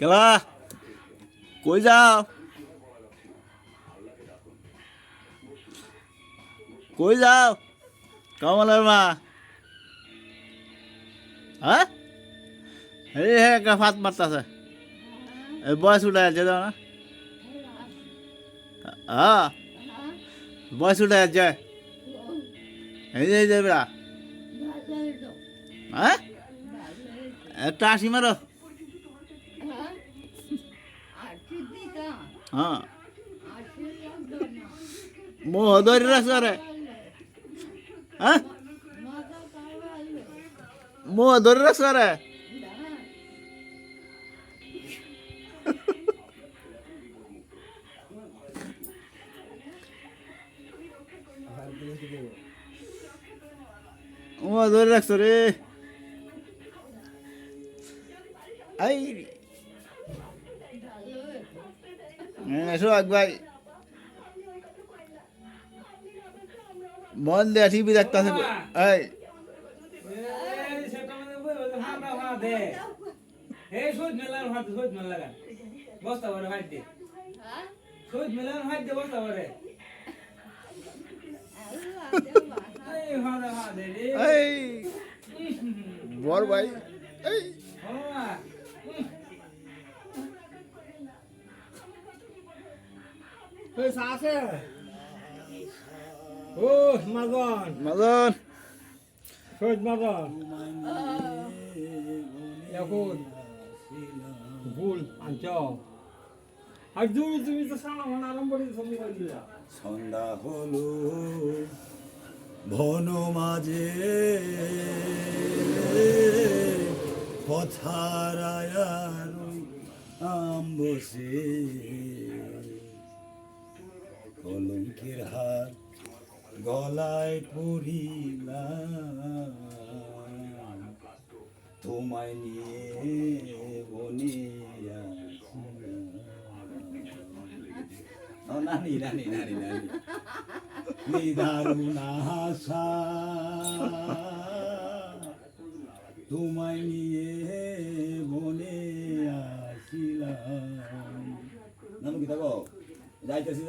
কেলা কই যাও কই যাও কমলের মা হ্যাঁ এই হ্যাঁ একটা ফাত মারতেছে এই বয়স উঠে যাচ্ছে দাও না হ্যাঁ বয়স উঠে যাচ্ছে এই যে বেড়া হ্যাঁ একটা আসি মারো হ্যাঁ মোহ ধরে রাখছো রে হ্যাঁ মোহ ধরে রাখছো রে মোহ ধরে রাখছো রে এই সোহাগ ভাই মন দিয়ে টিভি দেখতেছে এই বড় ভাই এই আছে ও মাজন মাজন সৈয়দ মাজন এখন ভুল আনছ আর তুমি তো সারা মন আরম্ভ করে সন্ধ্যা হলো ঘন মাঝে পথারায়ার আম্বসে কলঙ্কের হাত গলায় পড়িলাম তোমায় নিয়ে বনে নানি নানি নানি নানি নিদারুণ আশা তোমায় নিয়ে বনে আসিলাম নানু কি থাকো যাইতেছি